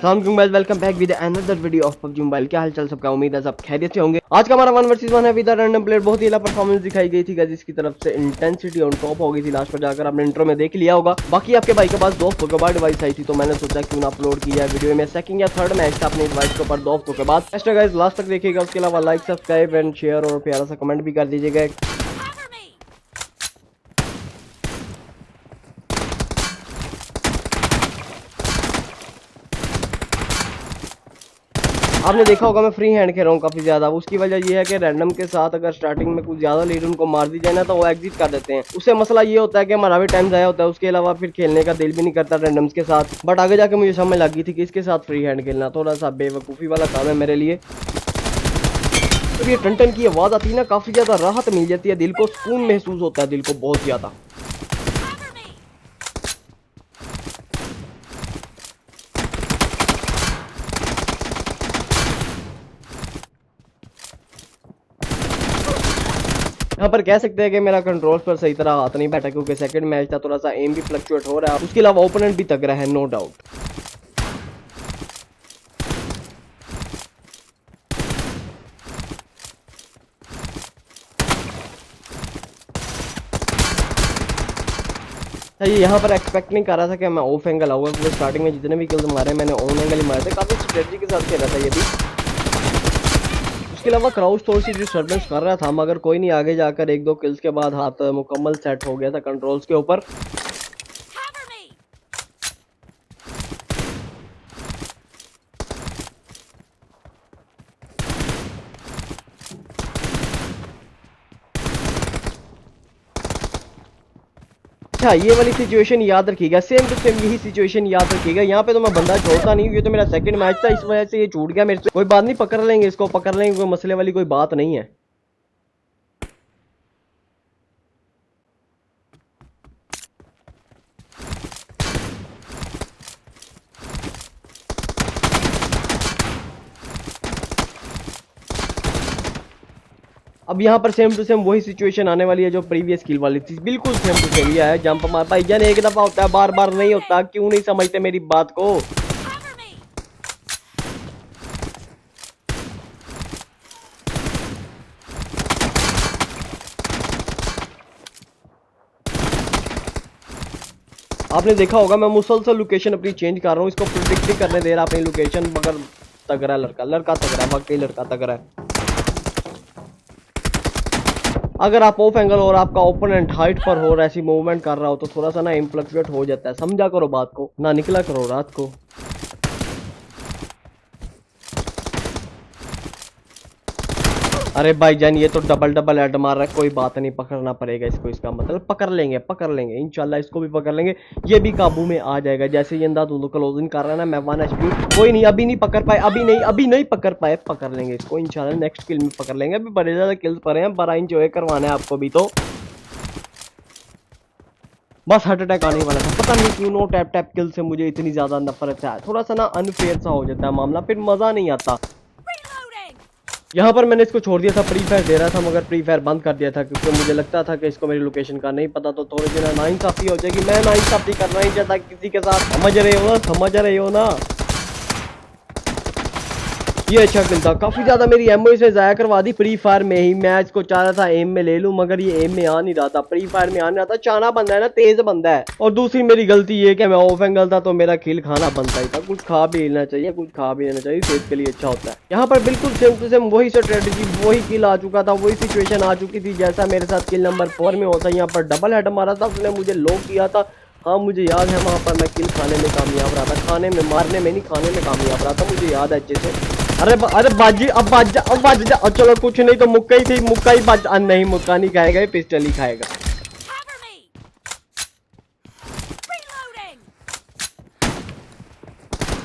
अस्सलाम वालेकुम guys, welcome back with another video of PUBG mobile. क्या हालचाल सबका, उम्मीद है सब खैरियत से होंगे। आज का हमारा 1 वर्सेस 1 है विद रैंडम प्लेयर। बहुत ही अला परफॉर्मेंस दिखाई गई थी गाइस, इसकी तरफ से इंटेंसिटी ऑन टॉप हो गई थी। लास्ट पर जाकर आपने इंट्रो में देख लिया होगा। बाकी आपके भाई के पास दो हफ्तों के बाद डिवाइस आई थी, तो मैंने सोचा क्यों ना अपलोड किया वीडियो में। सेकंड या थर्ड मैच था अपने डिवाइस के ऊपर 2 हफ्तों के बाद। बेस्ट गाइस, लास्ट तक देखिएगा। उसके अलावा लाइक, सब्सक्राइब एंड शेयर और प्यारा सा कमेंट भी कर दीजिएगा। आपने देखा होगा मैं फ्री हैंड खेल रहा हूँ काफी ज्यादा। उसकी वजह ये है कि रैंडम के साथ अगर स्टार्टिंग में कुछ ज्यादा लीड उनको मार दी जाए ना, तो वो एग्जिट कर देते हैं। उससे मसला ये होता है कि हमारा भी टाइम जाया होता है। उसके अलावा फिर खेलने का दिल भी नहीं करता रैंडम्स के साथ। बट आगे जाके मुझे समझ लग गई थी कि इसके साथ फ्री हैंड खेलना थोड़ा सा बेवकूफ़ी वाला काम है मेरे लिए। तो ये टन टन की आवाज आती है ना, काफी ज्यादा राहत मिल जाती है, दिल को सुकून महसूस होता है, दिल को बहुत ज्यादा। यहाँ पर कह सकते हैं कि मेरा कंट्रोल पर सही तरह हाथ नहीं बैठा, क्योंकि सेकंड मैच था, थोड़ा सा एम भी फ्लक्चुएट हो रहा है। उसके अलावा ओपोनेंट भी तगड़ा है, नो डाउट। ये यहाँ पर एक्सपेक्ट नहीं कर रहा था कि मैं ऑफ एंगल आऊंगा, क्योंकि स्टार्टिंग में जितने भी किल्स मारे मैंने ऑन एंगल ही मारे थे। काफी स्ट्रेटजी के साथ खेला था ये भी। उसके अलावा क्राउच थोड़ी सी डिस्टर्बेंस कर रहा था, मगर कोई नहीं, आगे जाकर 1-2 किल्स के बाद हाथ मुकम्मल सेट हो गया था कंट्रोल्स के ऊपर। अच्छा, ये वाली सिचुएशन याद रखिएगा, सेम टू सेम यही सिचुएशन याद रखिएगा। यहाँ पे तो मैं बंदा छोड़ता नहीं हूँ। ये तो मेरा सेकंड मैच था, इस वजह से ये छूट गया मेरे से। कोई बात नहीं, पकड़ लेंगे इसको, पकड़ लेंगे, कोई मसले वाली कोई बात नहीं है। अब यहाँ पर सेम टू सेम वही सिचुएशन आने वाली है जो प्रीवियस किल वाली थी, बिल्कुल सेम टू सेम। यह है जंप मार भाई जान, एक दफा होता है, बार बार नहीं होता। क्यों नहीं समझते मेरी बात को? आपने देखा होगा मैं मुसलसल लोकेशन अपनी चेंज कर रहा हूँ, इसको प्रिडिक्ट नहीं करने दे रहा अपनी लोकेशन। मगर तगड़ा लड़का, लड़का तगड़ा, वाकई लड़का तगड़ा है। अगर आप ऑफ एंगल और आपका ओपोनेंट हाइट पर हो और ऐसी मूवमेंट कर रहा हो, तो थोड़ा सा ना इम्फ्लक्चुएट हो जाता है। समझा करो बात को, ना निकला करो रात को। अरे भाईजान, ये तो डबल डबल हेड मार रहा है। कोई बात नहीं, पकड़ना पड़ेगा इसको। इसका मतलब पकड़ लेंगे, पकड़ लेंगे इंशाल्लाह। इसको भी पकड़ लेंगे, ये भी काबू में आ जाएगा। जैसे ये अंदाज क्लोजिंग कर रहा है ना, मैं 1 HP। कोई नहीं, अभी नहीं पकड़ पाए, अभी नहीं पकड़ पाए, पकड़ लेंगे इसको इंशाल्लाह। नेक्स्ट किल में पकड़ लेंगे। अभी बड़े ज्यादा किल्स पड़े हैं, बड़ा इंजॉय करवाना है आपको भी। तो बस हार्ट अटैक आने वाला था, पता नहीं क्यों नो टैप टैप किल से मुझे इतनी ज्यादा नफरत है। थोड़ा सा ना अनफेयर सा हो जाता है मामला, फिर मजा नहीं आता। यहाँ पर मैंने इसको छोड़ दिया था, फ्री फायर दे रहा था, मगर फ्री फायर बंद कर दिया था, क्योंकि मुझे लगता था कि इसको मेरी लोकेशन का नहीं पता, तो थोड़ी देर नाइंसाफी हो जाएगी। मैं नाइंसाफी करना नहीं चाहता किसी के साथ, समझ रहे हो ना, समझ रहे हो ना। ये अच्छा किल था, काफी ज्यादा मेरी एमओ इसे जाया करवा दी फ्री फायर में ही। मैं इसको चाह रहा था एम में ले लूं, मगर ये एम में आ नहीं रहा था, फ्री फायर में आ नहीं रहा था। चाना बंदा है ना, तेज बंदा है। और दूसरी मेरी गलती ये कि मैं ऑफ एंगल था, तो मेरा किल खाना बनता ही था। कुछ खा भी लेना चाहिए, कुछ खा भी लेना चाहिए, सेहत के लिए अच्छा होता है। यहाँ पर बिल्कुल सेम टू सेम वही स्ट्रेटेजी, वही किल आ चुका था, वही सिचुएशन आ चुकी थी जैसा मेरे साथ किल नंबर 4 में होता। यहाँ पर डबल हेड मारा था, उसने मुझे लो किया था। हाँ मुझे याद है, वहाँ पर मैं किल खाने में कामयाब रहा था, खाने में, मारने में नहीं, खाने में कामयाब रहा था, मुझे याद है अच्छे से। अरे बाजी, अब बाज जा। चलो कुछ नहीं तो मुक्का ही थी, मुक्का ही बाज। नहीं, मुक्का नहीं खाएगा, पिस्टल ही खाएगा।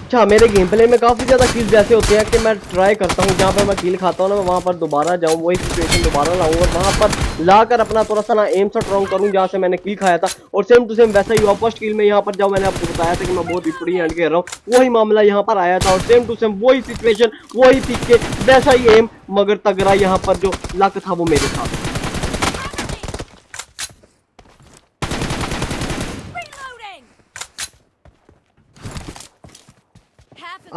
अच्छा, मेरे गेम प्ले में काफी ज्यादा किल्स जैसे होते हैं कि मैं ट्राई करता हूँ जहाँ पर मैं किल खाता हूँ ना, मैं वहाँ पर दोबारा जाऊँ, वही सिचुएशन दोबारा लाऊं और वहाँ पर लाकर अपना थोड़ा सा ना एम सा स्ट्रॉन्ग करूँ जहाँ से मैंने किल खाया था। और सेम टू सेम वैसा ही हुआ फर्स्ट किल में। यहाँ पर जब मैंने आपको बताया था कि मैं बहुत फ्री हैंड खेल रहा हूँ, वही मामला यहाँ पर आया था। और सेम टू सेम वही सिचुएशन, वही पीक के वैसा ही एम, मगर तगड़ा यहाँ पर जो लक था वो मेरे साथ।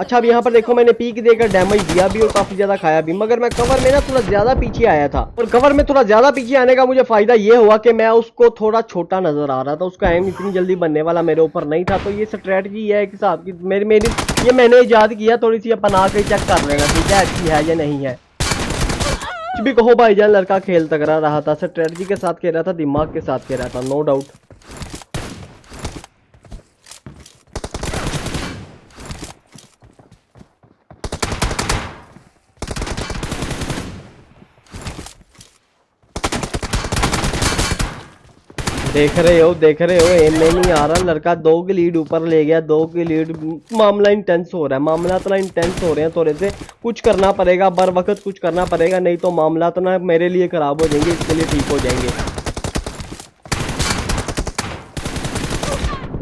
अच्छा अब यहाँ पर देखो मैंने पीक देकर डैमेज दिया भी और काफी ज्यादा खाया भी, मगर मैं कवर में ना थोड़ा ज्यादा पीछे आया था और कवर में थोड़ा ज्यादा पीछे आने का मुझे फायदा ये हुआ कि मैं उसको थोड़ा छोटा नजर आ रहा था, उसका एम इतनी जल्दी बनने वाला मेरे ऊपर नहीं था। तो ये स्ट्रेटजी है एक हिसाब की मेरी मेरी ये मैंने इजाद किया, थोड़ी सी अपन आके चेक कर लेना ठीक है अच्छी है या नहीं है। कुछ भी कहो भाईजान, लड़का खेल तगड़ा रहा था, स्ट्रेटजी के साथ खेल रहा था, दिमाग के साथ खेल रहा था, नो डाउट। देख रहे हो एम में नहीं आ रहा, लड़का 2 की लीड ऊपर ले गया, 2 की लीड। मामला इंटेंस हो रहा है, मामला इतना इंटेंस हो रहे हैं, थोड़े से कुछ करना पड़ेगा, बर वक्त कुछ करना पड़ेगा, नहीं तो मामला तो ना मेरे लिए खराब हो जाएंगे, इसके लिए ठीक हो जाएंगे।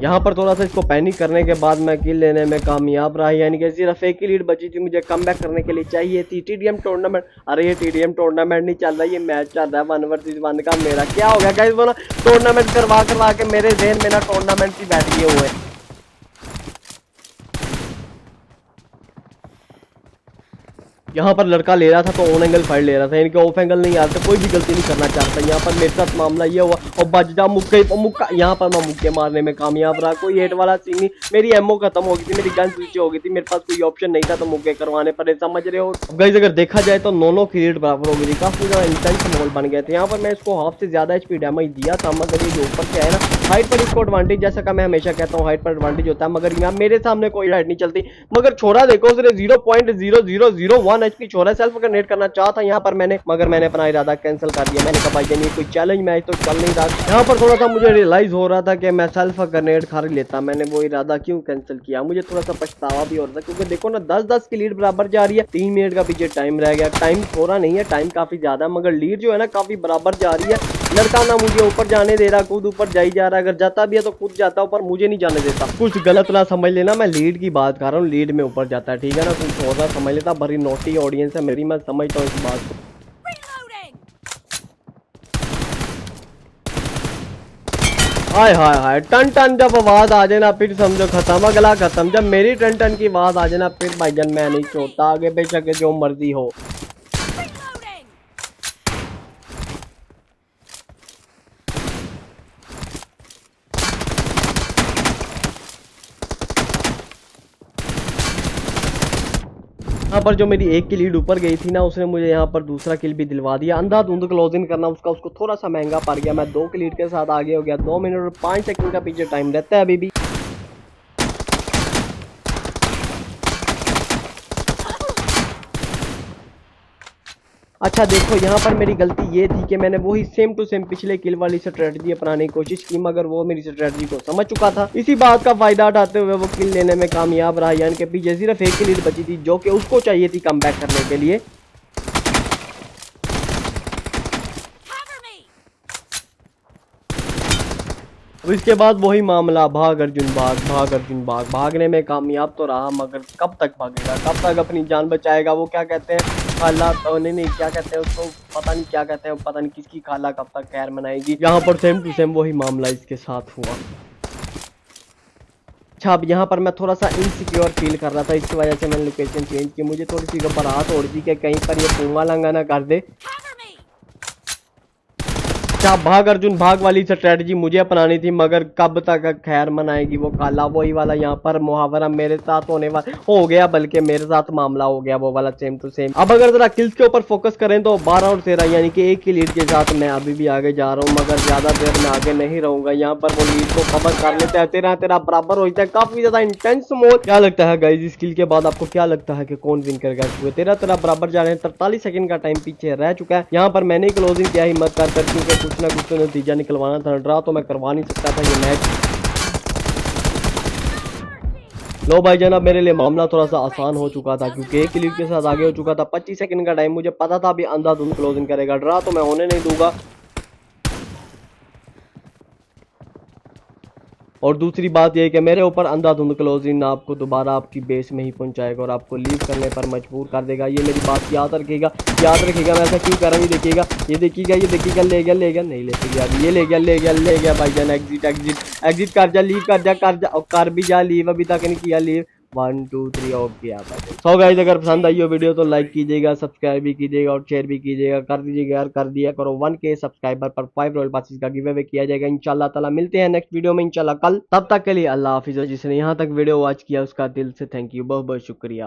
यहाँ पर थोड़ा सा इसको पैनिक करने के बाद मैं किल लेने में कामयाब रहा, यानी कि सिर्फ एक ही लीड बची थी, मुझे कम बैक करने के लिए चाहिए थी। टीडीएम टूर्नामेंट, अरे ये टीडीएम टूर्नामेंट नहीं चल रहा, ये मैच चल रहा है 1 वर्सेस 1 का। मेरा क्या हो गया गाइस, वो ना टूर्नामेंट करवा के मेरे जहन में ना टूर्नामेंट ही बैठ गए हुए। यहाँ पर लड़का ले रहा था तो ऑन एंगल फाइट ले रहा था, इनके ऑफ एंगल नहीं आ रहा था, कोई भी गलती नहीं करना चाहता। यहाँ पर मेरे साथ मामला ये हुआ और बजदा मुक्का, यहाँ पर मैं मुक्के मारने में कामयाब रहा। कोई हेट वाला सीन नहीं, मेरी एमओ खत्म हो गई थी, मेरी गन स्विच हो गई थी, मेरे पास कोई ऑप्शन नहीं था तो मुक्के करवाने पड़े, समझ रहे हो गाइस। अगर देखा जाए तो 9 की रेट बराबर हो गई थी, काफी ज्यादा इंटेंस माहौल बन गए थे। यहाँ पर मैं इसको हाफ से ज्यादा एचपी डैमेज दिया था, मगर ये जो ऊपर से है ना हाइट पर इसको एडवांटेज, जैसा कि मैं हमेशा कहता हूँ हाइट पर एडवांटेज होता है, मगर यहाँ मेरे सामने कोई हाइट नहीं चलती। मगर छोरा देखो सिर्फ 0.0001 एचपी छोरा सेल्फ ग्रेनेड करना चाहता यहाँ पर मैंने, मगर मैंने अपना इरादा कैंसिल कर दिया। मैंने कहा भाई जान ये कोई चैलेंज मैच तो चल नहीं रहा। यहाँ पर थोड़ा सा मुझे रियलाइज हो रहा था कि मैं सेल्फ ग्रेनेड खा लेता, मैंने वो इरादा क्यों कैंसिल किया। मुझे थोड़ा सा पछतावा भी हो रहा था, क्योंकि देखो ना 10-10 की लीड बराबर जा रही है, 3 मिनट का पीछे टाइम रह गया। टाइम थोड़ा नहीं है, टाइम काफी ज्यादा, मगर लीड जो है ना काफी बराबर जा रही है। लड़का ना मुझे ऊपर जाने दे रहा, खुद ऊपर जाई जा रहा है, अगर जाता भी है तो खुद जाता ऊपर, मुझे नहीं जाने देता। कुछ गलत ना समझ लेना, मैं लीड की बात कर रहा हूँ, लीड में ऊपर जाता है ठीक है ना, कुछ और ना समझ लेता। बड़ी नोटी ऑडियंस है मेरी, मैं समझता हूँ इस बात को। हाय हाय हाय, टन टन जब आवाज आ जाए ना फिर समझो खत्म, अगला खत्म। जब मेरी टन टन की आवाज आ जाए ना फिर भाईजान मैं नहीं छोड़ता, आगे बेशक जो मर्जी हो। यहाँ पर जो मेरी एक की लीड ऊपर गई थी ना, उसने मुझे यहाँ पर दूसरा किल भी दिलवा दिया। अंधाधुंध क्लोजिंग करना उसको थोड़ा सा महंगा पड़ गया। मैं 2 की लीड के साथ आगे हो गया, 2 मिनट और 5 सेकंड का पीछे टाइम रहता है अभी भी। अच्छा देखो यहाँ पर मेरी गलती ये थी कि मैंने वही सेम टू सेम पिछले किल वाली स्ट्रेटजी अपनाने की कोशिश की, मगर वो मेरी स्ट्रेटजी को समझ चुका था। इसी बात का फायदा उठाते हुए वो किल लेने में कामयाब रहा, यानी कि पीछे सिर्फ एक की लीड बची थी, जो कि उसको चाहिए थी कम बैक करने के लिए। अब इसके बाद वही मामला, भाग अर्जुन भाग, भाग अर्जुन भाग। भागने में कामयाब तो रहा, मगर कब तक भागेगा, कब तक अपनी जान बचाएगा। वो क्या कहते हैं खाला, तो नहीं क्या कहते हैं उसको, पता नहीं क्या कहते हैं, पता नहीं किसकी खाला कब तक खैर मनाएगी। यहाँ पर सेम टू सेम वही मामला इसके साथ हुआ। अच्छा अब यहाँ पर मैं थोड़ा सा इनसिक्योर फील कर रहा था, इसकी वजह से मैंने लोकेशन चेंज की। मुझे थोड़ी सी घबराहट हो रही थी कि कहीं पर ये पुंगा लंगा ना कर दे। अच्छा भाग अर्जुन भाग वाली स्ट्रेटजी मुझे अपनानी थी, मगर कब तक खैर मनाएगी वो काला। वही वाला यहाँ पर मुहावरा मेरे साथ होने वाला हो गया, बल्कि मेरे साथ मामला हो गया वो वाला सेम टू सेम। अब अगर जरा किल्स के ऊपर फोकस करें तो 12 और 13 यानी कि एक की लीड के साथ मैं अभी भी आगे जा रहा हूँ, मगर ज्यादा देर में आगे नहीं रहूंगा। यहाँ पर वो लीड को कवर कर लेते हैं, 13-13 बराबर होता है, काफी ज्यादा इंटेंस मोड। क्या लगता है गाइस इस किल के बाद आपको क्या लगता है कि कौन विन करेगा? 13-13 बराबर जा रहे हैं, 43 सेकंड का टाइम पीछे रह चुका है। यहाँ पर मैंने क्लोजिंग किया हिम्मत कर क्योंकि कुछ ना कुछ तो नतीजा निकलवाना था, ड्रा तो मैं करवा नहीं सकता था ये मैच। लो भाईजान अब मेरे लिए मामला थोड़ा सा आसान हो चुका था, क्योंकि एक लीड के साथ आगे हो चुका था। 25 सेकंड का टाइम, मुझे पता था अभी अंधाधुंध क्लोजिंग करेगा, ड्रा तो मैं होने नहीं दूंगा। और दूसरी बात यह कि मेरे ऊपर अंधाधुंध क्लोजिंग आपको दोबारा आपकी बेस में ही पहुंचाएगा और आपको लीव करने पर मजबूर कर देगा। ये मेरी बात याद रखिएगा, याद रखिएगा। मैं ऐसा क्यों कर रहा हूँ, देखिएगा, ये देखिएगा, ये देखिएगा। ले गया नहीं लेते गया, ये ले गया भाईजान। एग्जिट कर जा, लीव कर जा, कर भी जा लीव, अभी तक नहीं किया लीव। 1 2 3 ओके यहाँ पर। सो गाइस अगर पसंद आई हो वीडियो तो लाइक कीजिएगा, सब्सक्राइब भी कीजिएगा और शेयर भी कीजिएगा। कर दीजिएगा यार, कर दिया करो। 1K सब्सक्राइबर पर 5 रॉयल पासिस का गिव अवे किया जाएगा इंशाल्लाह ताला। मिलते हैं नेक्स्ट वीडियो में इंशाल्लाह कल, तब तक के लिए अल्लाह हाफिज़। जिसने यहाँ तक वीडियो वॉच किया उसका दिल से थैंक यू, बहुत बहुत शुक्रिया।